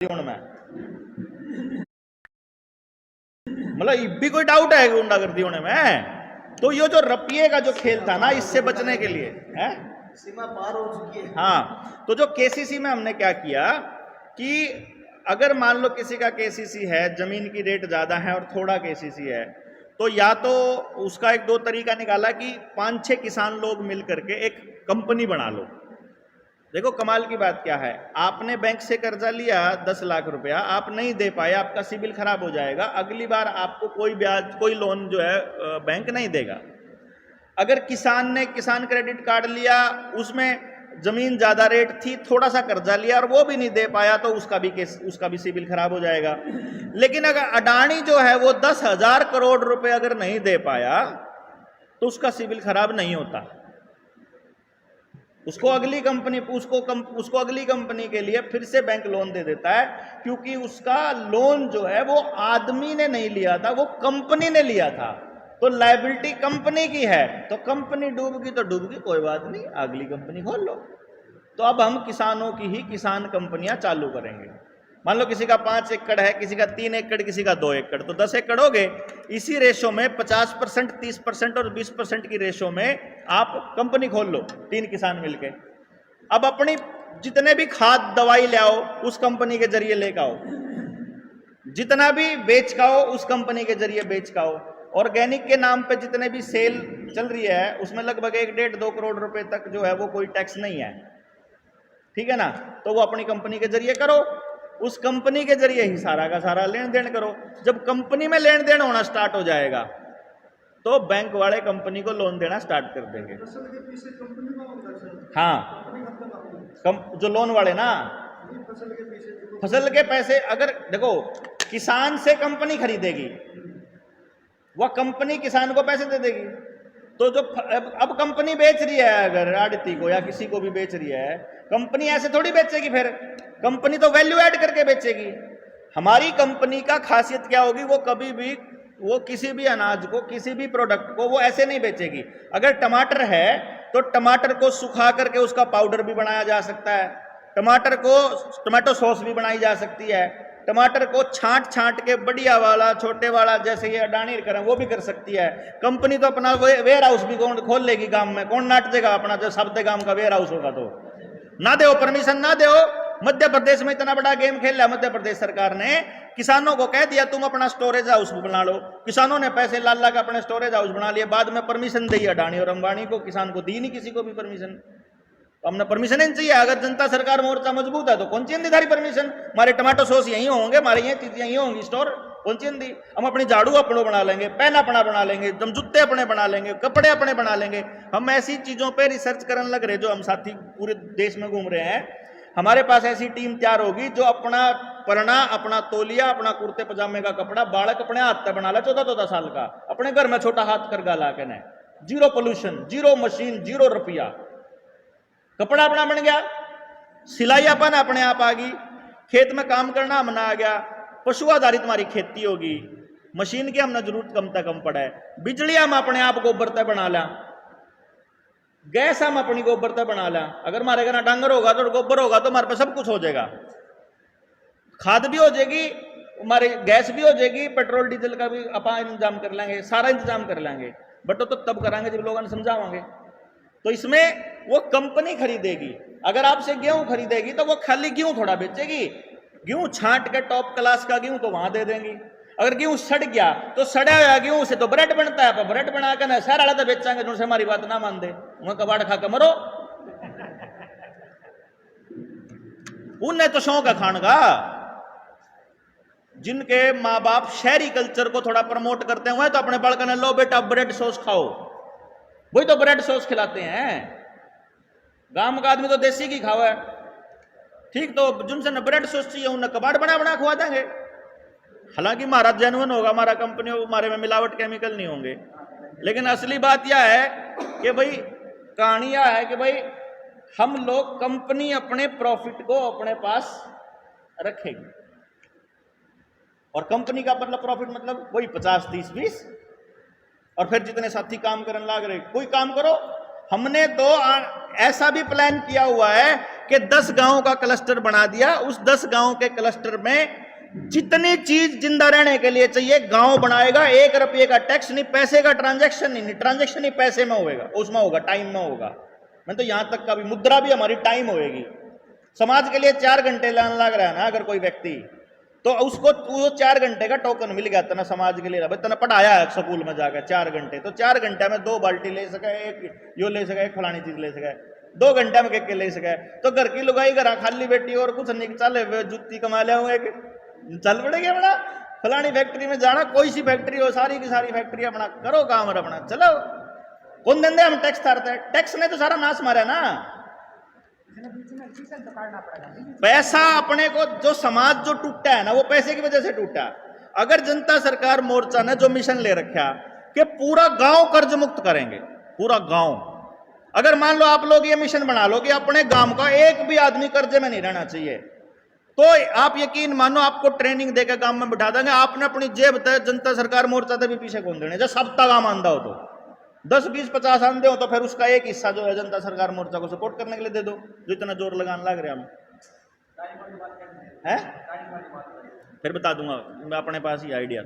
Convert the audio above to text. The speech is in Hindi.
में, मतलब भी कोई डाउट है गुंडागर्दी होने में? तो ये जो रपिए का जो खेल था ना, इससे बचने के लिए है, सीमा पार हो चुकी है। हाँ, तो जो केसीसी में हमने क्या किया कि अगर मान लो किसी का केसीसी है, जमीन की रेट ज्यादा है और थोड़ा केसीसी है, तो या तो उसका एक दो तरीका निकाला कि 5-6 किसान लोग मिल करके एक कंपनी बना लो। देखो कमाल की बात क्या है, आपने बैंक से कर्जा लिया 10 लाख रुपया, आप नहीं दे पाए, आपका सिबिल खराब हो जाएगा, अगली बार आपको कोई ब्याज कोई लोन जो है बैंक नहीं देगा। अगर किसान ने किसान क्रेडिट कार्ड लिया, उसमें जमीन ज्यादा रेट थी, थोड़ा सा कर्जा लिया और वो भी नहीं दे पाया, तो उसका भी सिबिल खराब हो जाएगा। लेकिन अगर अडानी जो है वो 10,000 करोड़ रुपए अगर नहीं दे पाया तो उसका सिबिल खराब नहीं होता। उसको अगली कंपनी के लिए फिर से बैंक लोन दे देता है, क्योंकि उसका लोन जो है वो आदमी ने नहीं लिया था, वो कंपनी ने लिया था, तो लायबिलिटी कंपनी की है। तो कंपनी डूबगी तो डूबगी, कोई बात नहीं, अगली कंपनी खोल लो। तो अब हम किसानों की ही किसान कंपनियां चालू करेंगे। मान लो किसी का 5 एकड़ है, किसी का 3 एकड़, किसी का 2 एकड़, तो 10 एकड़ हो गए। इसी रेशो में 50%, 30% और 20% की रेशो में आप कंपनी खोल लो, 3 किसान मिलके। अब अपनी जितने भी खाद दवाई ले आओ उस कंपनी के जरिए लेकर आओ, जितना भी बेच का हो उस कंपनी के जरिए बेच का हो। ऑर्गेनिक के नाम पे जितने भी सेल चल रही है उसमें लगभग 1-1.5-2 करोड़ रुपए तक जो है वो कोई टैक्स नहीं है, ठीक है ना? तो वो अपनी कंपनी के जरिए करो, उस कंपनी के जरिए ही सारा का सारा लेन देन करो। जब कंपनी में लेन देन होना स्टार्ट हो जाएगा तो बैंक वाले कंपनी को लोन देना स्टार्ट कर देंगे। हाँ, जो लोन वाले ना, फसल के पैसे अगर देखो किसान से कंपनी खरीदेगी, वह कंपनी किसान को पैसे दे देगी। तो जो अब कंपनी बेच रही है, अगर आड़ती को या किसी को भी बेच रही है, कंपनी ऐसे थोड़ी बेचेगी, फिर कंपनी तो वैल्यू ऐड करके बेचेगी। हमारी कंपनी का खासियत क्या होगी, वो कभी भी वो किसी भी अनाज को, किसी भी प्रोडक्ट को वो ऐसे नहीं बेचेगी। अगर टमाटर है तो टमाटर को सुखा करके उसका पाउडर भी बनाया जा सकता है, टमाटर को टमाटो सॉस भी बनाई जा सकती है, टमाटर को छांट छांट के बढ़िया वाला छोटे वाला जैसे ये अडानी करें वो भी कर सकती है। कंपनी तो अपना वेयर हाउस भी खोल लेगी गांव में, कौन नाट देगा अपना जो शब्द गांव का वेयर हाउस होगा? तो ना दो परमिशन, ना दो। मध्य प्रदेश में इतना बड़ा गेम खेल लिया मध्य प्रदेश सरकार ने, किसानों को कह दिया तुम अपना स्टोरेज हाउस बना लो। किसानों ने पैसे लाल ला के अपने स्टोरेज हाउस बना लिए, बाद में परमिशन दी अडानी और अंबानी को, किसान को दी नहीं किसी को भी परमिशन। तो हमने परमिशन ही चाहिए। अगर जनता सरकार मोर्चा मजबूत है तो कौन सी हिंदी परमिशन? हमारे टमाटो सॉस यही होंगे, हमारे ये चीजें यही होंगी स्टोर, कौन सी हिंदी? हम अपनी झाड़ू अपने बना लेंगे, पेन अपना बना लेंगे, हम जूते अपने बना लेंगे, कपड़े अपने बना लेंगे। हम ऐसी चीजों पे रिसर्च करने लग रहे, जो हम साथी पूरे देश में घूम रहे हैं। हमारे पास ऐसी टीम तैयार होगी जो अपना परना, अपना तौलिया, अपना कुर्ते पजामे का कपड़ा बालक अपने हाथ से बना ले, 14-14 साल का, अपने घर में छोटा हाथ कर गाला के ने, zero pollution, zero machine, zero रुपया, कपड़ा अपना बन गया, सिलाई अपन अपने आप आ गई, खेत में काम करना हमने आ गया, पशु आधारित हमारी खेती होगी, मशीन की हमने जरूरत कम से कम पड़ा है, बिजली हम अपने आप गोबर तय बना ला, गैस हम अपनी गोबर तय बना ला। अगर हमारे घर डांगर होगा तो गोबर होगा तो हमारे पास सब कुछ हो जाएगा, खाद भी हो जाएगी, हमारे गैस भी हो जाएगी, पेट्रोल डीजल का भी अपन इंतजाम कर लेंगे, सारा इंतजाम कर लेंगे। बट तो तब कराएंगे जब लोगों ने समझावांगे। तो इसमें वो कंपनी खरीदेगी। अगर आपसे गेहूं खरीदेगी तो वो खाली गेहूं थोड़ा बेचेगी, गेहूं छांट के टॉप क्लास का गेहूं तो वहां दे देंगी। अगर गेहूं सड़ गया तो सड़ा हुआ गेहूं से तो ब्रेड बनता है, ब्रेड बना कर ना शहर वाला तो बेचेंगे जो हमारी बात ना मान दे, वहां कबाड़ खा के मरो। उन्हें तो शौक है खान का। जिनके माँ बाप शहरी कल्चर को थोड़ा प्रमोट करते हैं तो अपने बालक ने लो बेटा ब्रेड सॉस खाओ, वही तो ब्रेड सॉस खिलाते हैं। गांव का आदमी तो देसी की खावा है, ठीक, तो जिनसे न ब्रेड सॉस चाहिए उन्हें कबाड़ बना बना खवा देंगे। हालांकि हमारा जेन्युइन होगा, हमारा कंपनी, हमारे में मिलावट केमिकल नहीं होंगे। लेकिन असली बात यह है कि भाई कहानी यह है कि भाई हम लोग कंपनी अपने प्रॉफिट को अपने पास रखेगी, और कंपनी का मतलब प्रॉफिट मतलब वही 50, 30, 20, और फिर जितने साथी काम करने लग रहे कोई काम करो। हमने तो ऐसा भी प्लान किया हुआ है कि 10 गांव का क्लस्टर बना दिया, उस 10 गांव के क्लस्टर में जितनी चीज जिंदा रहने के लिए चाहिए गांव बनाएगा। 1 रुपये का टैक्स नहीं, पैसे का ट्रांजैक्शन नहीं, ट्रांजैक्शन ही पैसे में होगा, उसमें होगा, टाइम में होगा। मैं तो यहां तक का भी मुद्रा भी हमारी टाइम होएगी। समाज के लिए 4 घंटे लान लग रहा है ना अगर कोई व्यक्ति, तो उसको वो 4 घंटे का टोकन मिल गया तना समाज के लिए, भाई तना पढ़ाया है स्कूल में जाकर 4 घंटे, तो 4 घंटे में 2 बाल्टी ले सके, एक यो ले सके, एक फलानी चीज ले सके, 2 घंटे में के ले सके। तो घर की लुगाई घर खाली बेटी और कुछ नहीं चले जुत्ती कमा लिया हूँ, एक चल पड़ेगा बड़ा फलानी फैक्ट्री में जाना, कोई सी फैक्ट्री हो, सारी की सारी फैक्ट्री अपना करो काम और अपना चलो। कौन देंगे हम टैक्स तारते हैं, टैक्स ने तो सारा नाश मारा ना। पैसा अपने को जो समाज जो टूटा है ना वो पैसे की वजह से टूटा। अगर जनता सरकार मोर्चा ने जो मिशन ले रखा कि पूरा गांव कर्ज मुक्त करेंगे, पूरा गांव, अगर मान लो आप लोग ये मिशन बना लो कि अपने गांव का एक भी आदमी कर्जे में नहीं रहना चाहिए, तो आप यकीन मानो आपको ट्रेनिंग देकर गांव में बिठा देंगे। आपने अपनी जेब तय जनता सरकार मोर्चा तक भी पीछे कौन देने, जब सबका काम आंदा हो तो 10, 20, 50 आंदे हो तो फिर उसका एक हिस्सा जो है जनता सरकार मोर्चा को सपोर्ट करने के लिए दे दो, जो इतना जोर लगाने लग रहे हम है। फिर बता दूंगा मैं, अपने पास ही आइडिया।